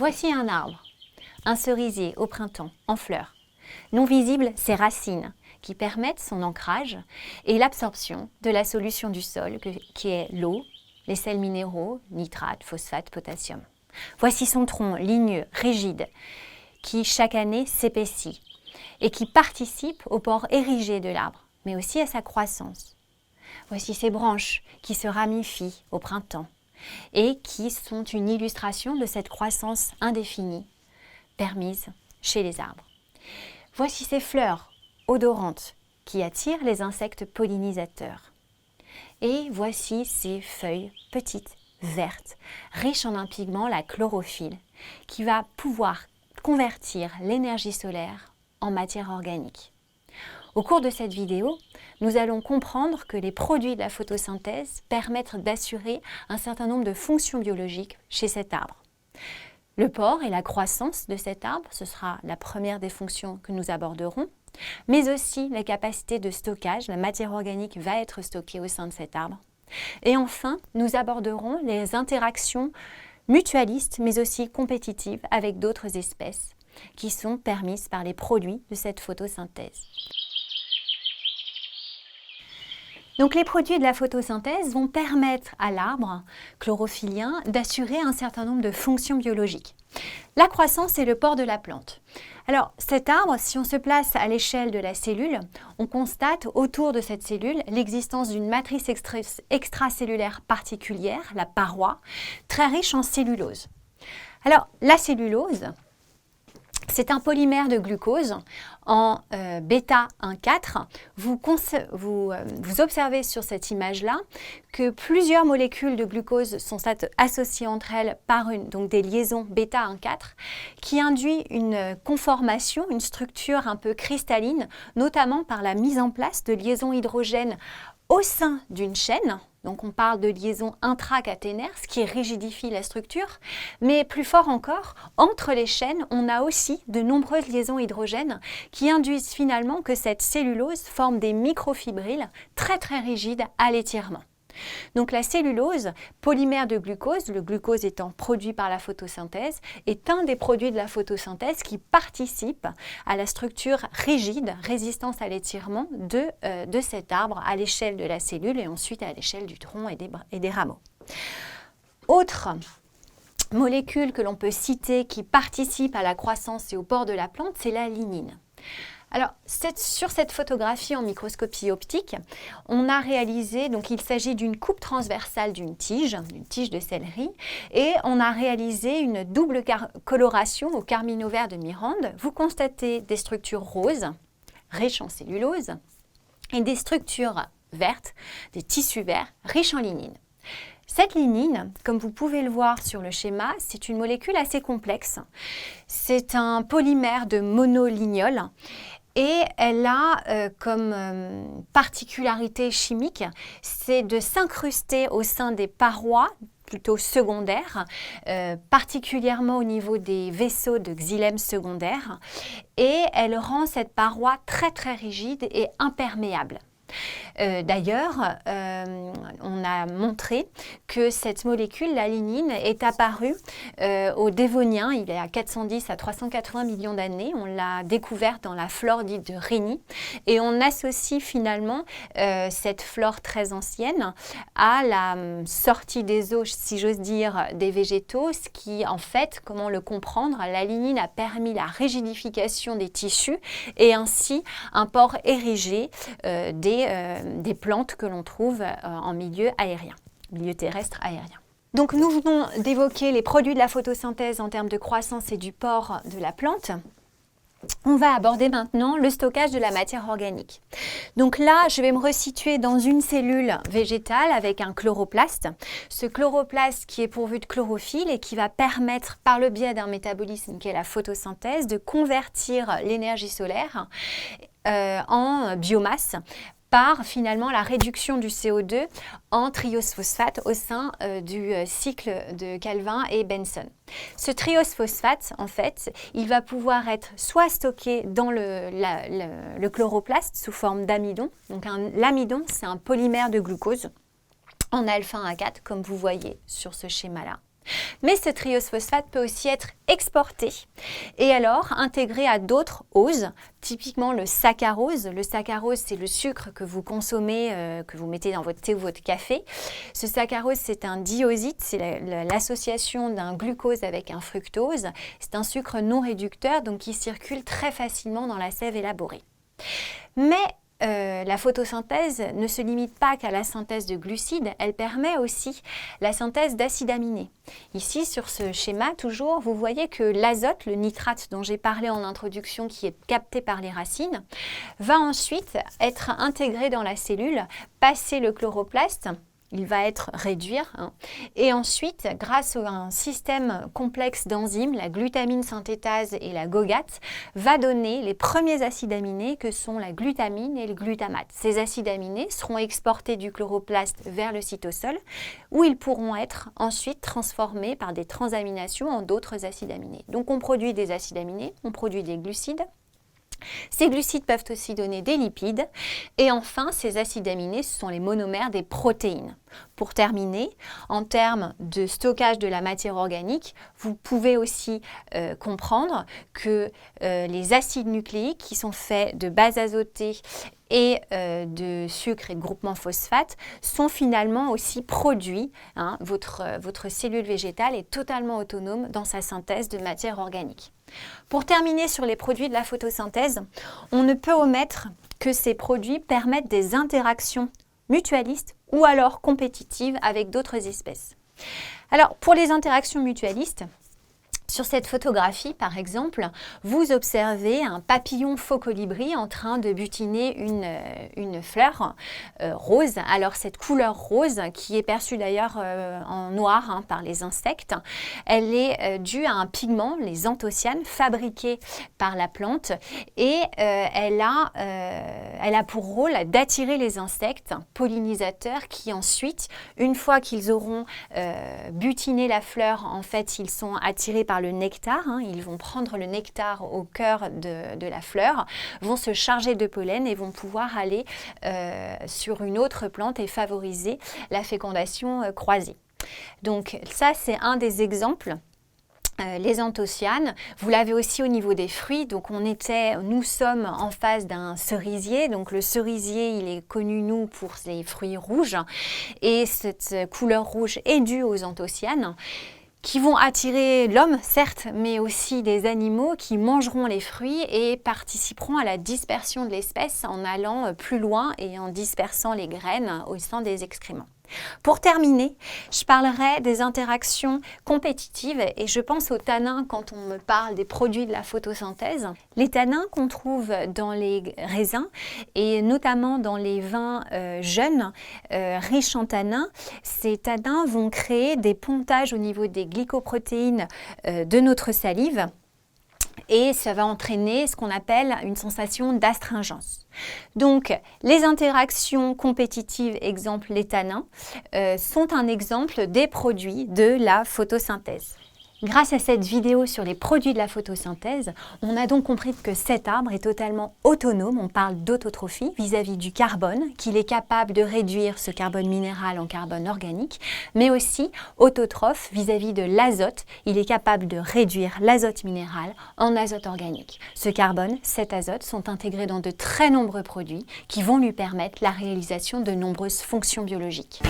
Voici un arbre, un cerisier au printemps, en fleurs. Non visibles, ses racines, qui permettent son ancrage et l'absorption de la solution du sol, qui est l'eau, les sels minéraux, nitrates, phosphates, potassium. Voici son tronc ligneux, rigide, qui chaque année s'épaissit et qui participe au port érigé de l'arbre, mais aussi à sa croissance. Voici ses branches qui se ramifient au printemps et qui sont une illustration de cette croissance indéfinie permise chez les arbres. Voici ces fleurs odorantes qui attirent les insectes pollinisateurs. Et voici ces feuilles petites, vertes, riches en un pigment, la chlorophylle, qui va pouvoir convertir l'énergie solaire en matière organique. Au cours de cette vidéo, nous allons comprendre que les produits de la photosynthèse permettent d'assurer un certain nombre de fonctions biologiques chez cet arbre. Le port et la croissance de cet arbre, ce sera la première des fonctions que nous aborderons, mais aussi la capacité de stockage, la matière organique va être stockée au sein de cet arbre. Et enfin, nous aborderons les interactions mutualistes, mais aussi compétitives avec d'autres espèces qui sont permises par les produits de cette photosynthèse. Donc les produits de la photosynthèse vont permettre à l'arbre chlorophyllien d'assurer un certain nombre de fonctions biologiques. La croissance et le port de la plante. Alors cet arbre, si on se place à l'échelle de la cellule, on constate autour de cette cellule l'existence d'une matrice extracellulaire particulière, la paroi, très riche en cellulose. Alors la cellulose, c'est un polymère de glucose en bêta-1,4. Vous observez sur cette image-là que plusieurs molécules de glucose sont associées entre elles par donc des liaisons bêta-1,4 qui induit une conformation, une structure un peu cristalline, notamment par la mise en place de liaisons hydrogènes au sein d'une chaîne. Donc on parle de liaison intracaténaire, ce qui rigidifie la structure, mais plus fort encore, entre les chaînes, on a aussi de nombreuses liaisons hydrogènes qui induisent finalement que cette cellulose forme des microfibrilles très très rigides à l'étirement. Donc la cellulose, polymère de glucose, le glucose étant produit par la photosynthèse, est un des produits de la photosynthèse qui participe à la structure rigide, résistance à l'étirement de cet arbre à l'échelle de la cellule et ensuite à l'échelle du tronc et des rameaux. Autre molécule que l'on peut citer qui participe à la croissance et au port de la plante, c'est la lignine. Alors, sur cette photographie en microscopie optique, on a réalisé, donc il s'agit d'une coupe transversale d'une tige de céleri, et on a réalisé une double coloration au carmine vert de Mirande. Vous constatez des structures roses, riches en cellulose, et des structures vertes, des tissus verts, riches en lignine. Cette lignine, comme vous pouvez le voir sur le schéma, c'est une molécule assez complexe. C'est un polymère de monolignol. Et elle a comme particularité chimique, c'est de s'incruster au sein des parois plutôt secondaires, particulièrement au niveau des vaisseaux de xylème secondaire, et elle rend cette paroi très très rigide et imperméable. D'ailleurs, on a montré que cette molécule, la lignine, est apparue au Dévonien il y a 410 à 380 millions d'années. On l'a découverte dans la flore dite de Rhénie et on associe finalement cette flore très ancienne à la sortie des eaux, si j'ose dire, des végétaux, ce qui, en fait, comment le comprendre, la lignine a permis la rigidification des tissus et ainsi un port érigé des plantes que l'on trouve en milieu aérien, milieu terrestre aérien. Donc nous venons d'évoquer les produits de la photosynthèse en termes de croissance et du port de la plante. On va aborder maintenant le stockage de la matière organique. Donc là, je vais me resituer dans une cellule végétale avec un chloroplaste. Ce chloroplaste qui est pourvu de chlorophylle et qui va permettre, par le biais d'un métabolisme qui est la photosynthèse, de convertir l'énergie solaire en biomasse par finalement la réduction du CO2 en triose phosphate au sein du cycle de Calvin et Benson. Ce triose phosphate, en fait, il va pouvoir être soit stocké dans le chloroplaste sous forme d'amidon. Donc l'amidon, c'est un polymère de glucose en alpha 1,4 comme vous voyez sur ce schéma-là. Mais ce triose phosphate peut aussi être exporté et alors intégré à d'autres oses, typiquement le saccharose. Le saccharose, c'est le sucre que vous consommez, que vous mettez dans votre thé ou votre café. Ce saccharose, c'est un dioside, c'est l'association d'un glucose avec un fructose. C'est un sucre non réducteur, donc qui circule très facilement dans la sève élaborée. Mais la photosynthèse ne se limite pas qu'à la synthèse de glucides, elle permet aussi la synthèse d'acides aminés. Ici, sur ce schéma, toujours, vous voyez que l'azote, le nitrate dont j'ai parlé en introduction, qui est capté par les racines, va ensuite être intégré dans la cellule, passer le chloroplaste. Il va être réduire et ensuite, grâce à un système complexe d'enzymes, la glutamine synthétase et la GOGAT, va donner les premiers acides aminés que sont la glutamine et le glutamate. Ces acides aminés seront exportés du chloroplaste vers le cytosol où ils pourront être ensuite transformés par des transaminations en d'autres acides aminés. Donc on produit des acides aminés, on produit des glucides. Ces glucides peuvent aussi donner des lipides et enfin ces acides aminés, ce sont les monomères des protéines. Pour terminer, en termes de stockage de la matière organique, vous pouvez aussi comprendre que les acides nucléique qui sont faits de bases azotées et de sucre et de groupement phosphate sont finalement aussi produits. Votre cellule végétale est totalement autonome dans sa synthèse de matière organique. Pour terminer sur les produits de la photosynthèse, on ne peut omettre que ces produits permettent des interactions mutualistes ou alors compétitives avec d'autres espèces. Alors, pour les interactions mutualistes, sur cette photographie, par exemple, vous observez un papillon faux colibri en train de butiner une fleur rose. Alors cette couleur rose, qui est perçue d'ailleurs en noir par les insectes, elle est due à un pigment, les anthocyanes, fabriqué par la plante et elle a pour rôle d'attirer les insectes pollinisateurs qui ensuite, une fois qu'ils auront butiné la fleur, en fait, ils sont attirés par le nectar, ils vont prendre le nectar au cœur de la fleur, vont se charger de pollen et vont pouvoir aller sur une autre plante et favoriser la fécondation croisée. Donc ça, c'est un des exemples. Les anthocyanes, vous l'avez aussi au niveau des fruits, donc nous sommes en face d'un cerisier, donc le cerisier il est connu nous pour les fruits rouges et cette couleur rouge est due aux anthocyanes qui vont attirer l'homme, certes, mais aussi des animaux qui mangeront les fruits et participeront à la dispersion de l'espèce en allant plus loin et en dispersant les graines au sein des excréments. Pour terminer, je parlerai des interactions compétitives et je pense aux tanins quand on me parle des produits de la photosynthèse. Les tanins qu'on trouve dans les raisins et notamment dans les vins jeunes, riches en tanins, ces tanins vont créer des pontages au niveau des glycoprotéines de notre salive. Et ça va entraîner ce qu'on appelle une sensation d'astringence. Donc, les interactions compétitives, exemple les tanins, sont un exemple des produits de la photosynthèse. Grâce à cette vidéo sur les produits de la photosynthèse, on a donc compris que cet arbre est totalement autonome, on parle d'autotrophie vis-à-vis du carbone, qu'il est capable de réduire ce carbone minéral en carbone organique, mais aussi autotrophe vis-à-vis de l'azote, il est capable de réduire l'azote minéral en azote organique. Ce carbone, cet azote sont intégrés dans de très nombreux produits qui vont lui permettre la réalisation de nombreuses fonctions biologiques.